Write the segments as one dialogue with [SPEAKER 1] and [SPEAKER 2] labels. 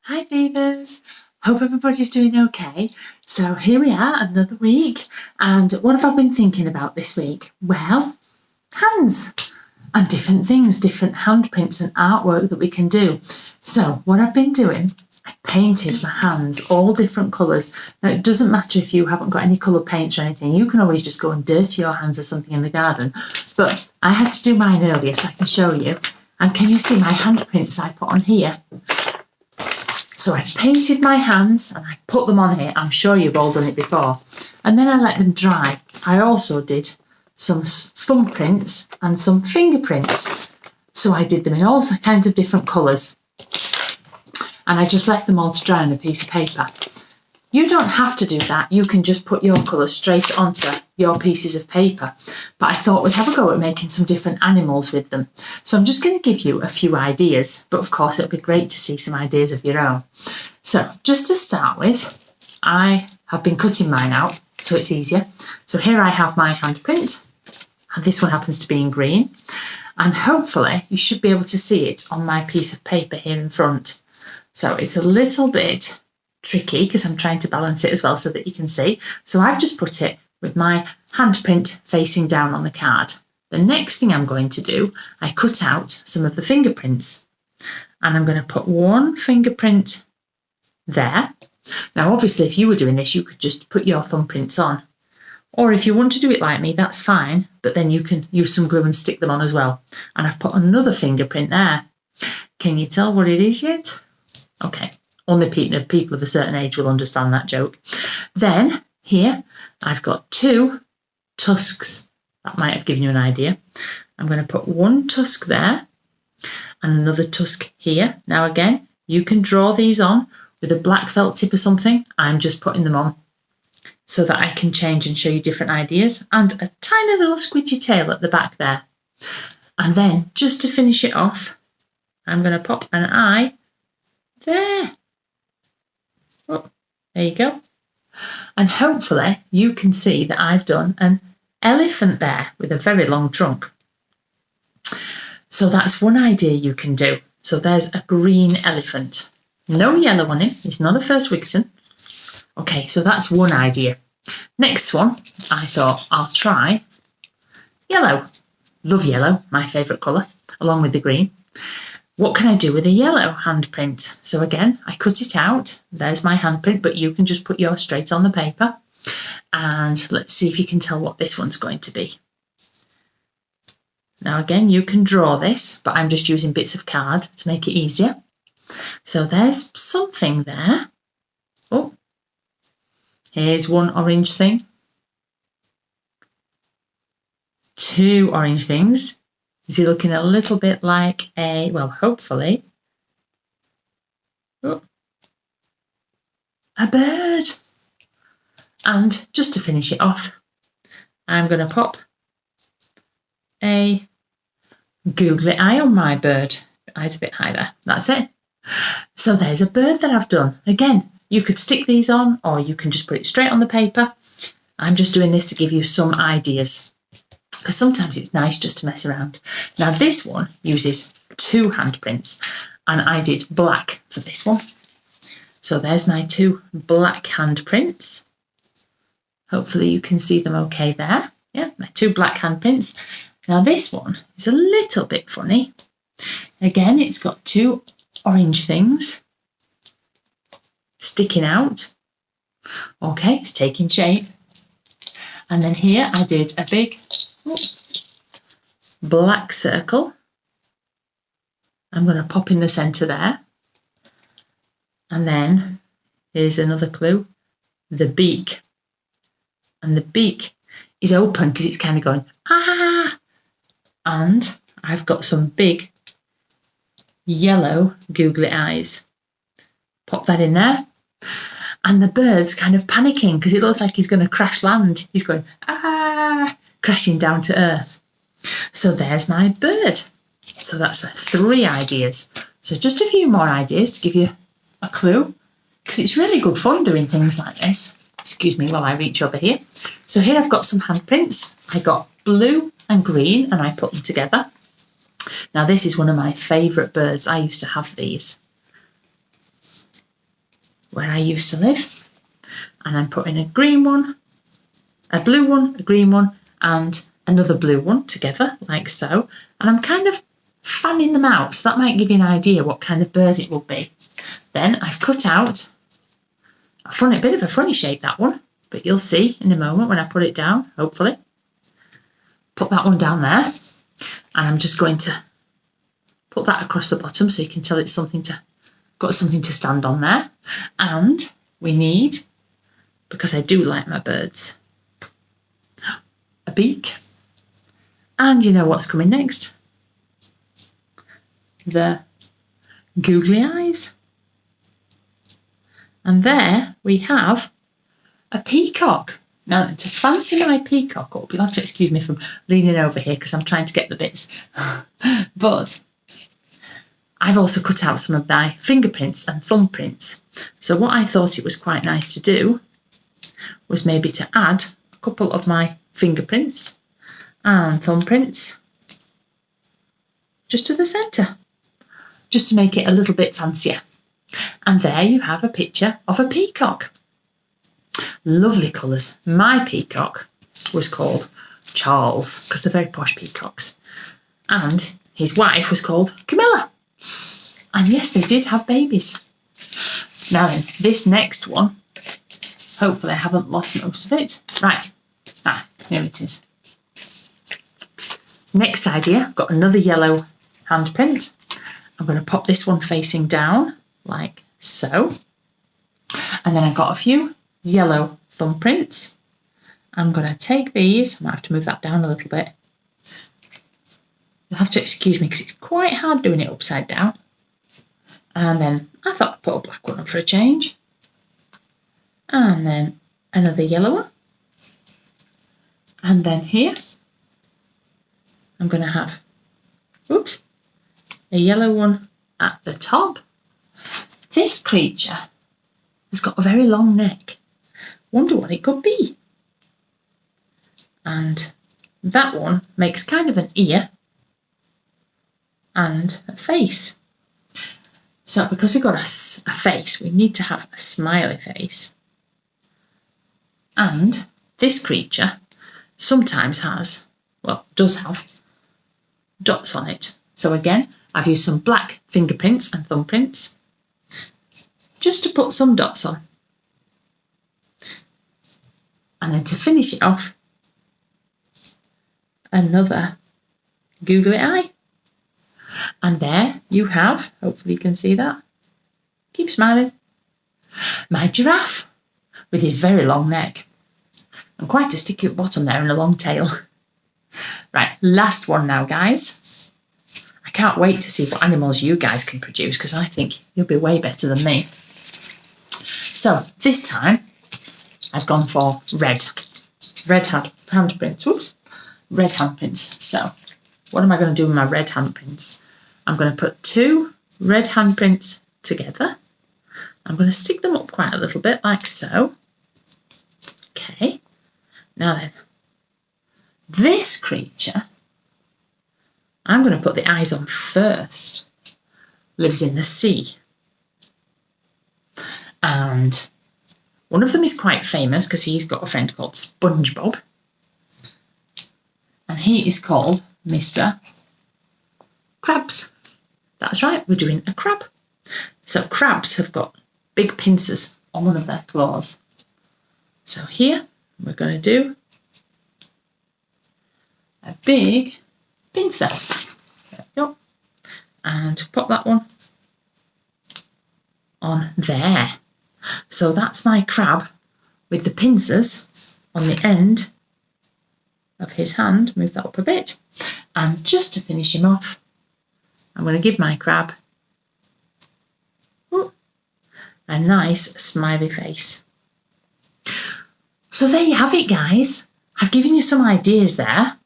[SPEAKER 1] Hi Beavers! Hope everybody's doing okay. So here we are, another week, and what have I been thinking about this week? Well, hands and different things, different handprints and artwork that we can do. So what I've been doing, I painted my hands all different colours. Now it doesn't matter if you haven't got any colour paints or anything, you can always just go and dirty your hands or something in the garden. But I had to do mine earlier so I can show you. And can you see my handprints I put on here? So I painted my hands and I put them on here. I'm sure you've all done it before. And then I let them dry. I also did some thumbprints and some fingerprints. So I did them in all kinds of different colours. And I just left them all to dry on a piece of paper. You don't have to do that. You can just put your colours straight onto your pieces of paper. But I thought we'd have a go at making some different animals with them. So I'm just going to give you a few ideas. But of course, it'll be great to see some ideas of your own. So just to start with, I have been cutting mine out so it's easier. So here I have my handprint. And this one happens to be in green. And hopefully you should be able to see it on my piece of paper here in front. So it's a little bit tricky because I'm trying to balance it as well so that you can see. So I've just put it with my handprint facing down on the card. The next thing I'm going to do, I cut out some of the fingerprints and I'm going to put one fingerprint there. Now obviously if you were doing this you could just put your thumbprints on, or if you want to do it like me that's fine, but then you can use some glue and stick them on as well. And I've put another fingerprint there. Can you tell what it is yet? Okay. Only people of a certain age will understand that joke. Then, here, I've got two tusks. That might have given you an idea. I'm going to put one tusk there and another tusk here. Now, again, you can draw these on with a black felt tip or something. I'm just putting them on so that I can change and show you different ideas. And a tiny little squidgy tail at the back there. And then, just to finish it off, I'm going to pop an eye there. Oh, there you go. And hopefully you can see that I've done an elephant there with a very long trunk. So that's one idea you can do. So there's a green elephant. No yellow on him. He's not a First Wigton. Okay, so that's one idea. Next one, I thought I'll try yellow. Love yellow, my favourite colour, along with the green. What can I do with a yellow handprint? So again, I cut it out. There's my handprint, but you can just put yours straight on the paper. And let's see if you can tell what this one's going to be. Now again, you can draw this, but I'm just using bits of card to make it easier. So there's something there. Oh, here's one orange thing. Two orange things. Is he looking a little bit like a, well, hopefully, a bird? And just to finish it off, I'm going to pop a googly eye on my bird. Eyes a bit high there. That's it. So there's a bird that I've done. Again, you could stick these on or you can just put it straight on the paper. I'm just doing this to give you some ideas, because sometimes it's nice just to mess around. Now this one uses two handprints and I did black for this one. So there's my two black handprints. Hopefully you can see them okay there. Yeah, my two black handprints. Now this one is a little bit funny. Again, it's got two orange things sticking out. Okay, it's taking shape. And then here I did a big black circle. I'm going to pop in the centre there. And then here's another clue, the beak. And the beak is open because it's kind of going, ah! And I've got some big yellow googly eyes. Pop that in there. And the bird's kind of panicking because it looks like he's going to crash land. He's going, ah, crashing down to earth. So there's my bird. So that's 3 ideas. So just a few more ideas to give you a clue, because it's really good fun doing things like this. Excuse me while I reach over here. So here I've got some handprints. I got blue and green and I put them together. Now this is one of my favourite birds. I used to have these. where I used to live. And I'm putting a green one, a blue one, a green one, and another blue one together, like so. And I'm kind of fanning them out, so that might give you an idea what kind of bird it will be. Then I've cut out a bit of a funny shape, that one, but you'll see in a moment when I put it down, hopefully. Put that one down there, and I'm just going to put that across the bottom so you can tell it's got something to stand on there. And we need, because I do like my birds, a beak. And you know what's coming next? The googly eyes. And there we have a peacock. Now, to fancy my peacock up, you'll have to excuse me from leaning over here because I'm trying to get the bits. But I've also cut out some of my fingerprints and thumbprints. So what I thought it was quite nice to do was maybe to add a couple of my fingerprints and thumbprints just to the centre, just to make it a little bit fancier. And there you have a picture of a peacock. Lovely colours. My peacock was called Charles because they're very posh peacocks. And his wife was called Camilla. And yes, they did have babies. Now then, this next one, hopefully I haven't lost most of it. Right. Here it is. Next idea, I've got another yellow handprint. I'm going to pop this one facing down like so. And then I've got a few yellow thumbprints. I'm going to take these. I might have to move that down a little bit. You'll have to excuse me because it's quite hard doing it upside down. And then I thought I'd put a black one up for a change. And then another yellow one. And then here, I'm going to have, a yellow one at the top. This creature has got a very long neck. Wonder what it could be. And that one makes kind of an ear and a face. So because we've got a face, we need to have a smiley face. And this creature sometimes does have dots on it. So again, I've used some black fingerprints and thumbprints just to put some dots on. And then to finish it off, another googly eye. And there you have, hopefully you can see that, keep smiling, my giraffe with his very long neck and quite a sticky bottom there and a long tail. Right, last one now, guys. I can't wait to see what animals you guys can produce because I think you'll be way better than me. So this time I've gone for red handprints. Red handprints. So what am I going to do with my red handprints? I'm going to put two red handprints together. I'm going to stick them up quite a little bit like so. Okay. Now then, this creature, I'm going to put the eyes on first. Lives in the sea. And one of them is quite famous because he's got a friend called SpongeBob. And he is called Mr. Krabs. That's right, we're doing a crab. So crabs have got big pincers on one of their claws. So here we're going to do a big pincer. There we go. And pop that one on there. So that's my crab with the pincers on the end of his hand. Move that up a bit. And just to finish him off, I'm going to give my crab a nice smiley face. So there you have it, guys. I've given you some ideas there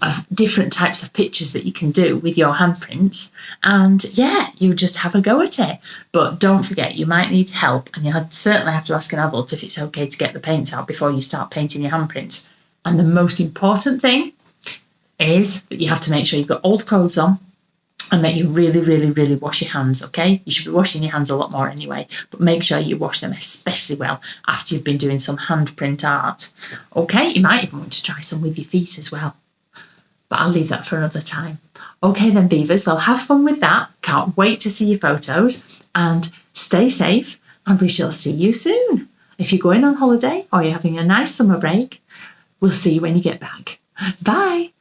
[SPEAKER 1] of different types of pictures that you can do with your handprints. And yeah, you just have a go at it. But don't forget, you might need help and you'll certainly have to ask an adult if it's okay to get the paints out before you start painting your handprints. And the most important thing is that you have to make sure you've got old clothes on and that you really, really, really wash your hands, okay? You should be washing your hands a lot more anyway, but make sure you wash them especially well after you've been doing some handprint art. Okay, you might even want to try some with your feet as well, but I'll leave that for another time. Okay then, beavers, well, have fun with that. Can't wait to see your photos, and stay safe, and we shall see you soon. If you're going on holiday or you're having a nice summer break, we'll see you when you get back. Bye.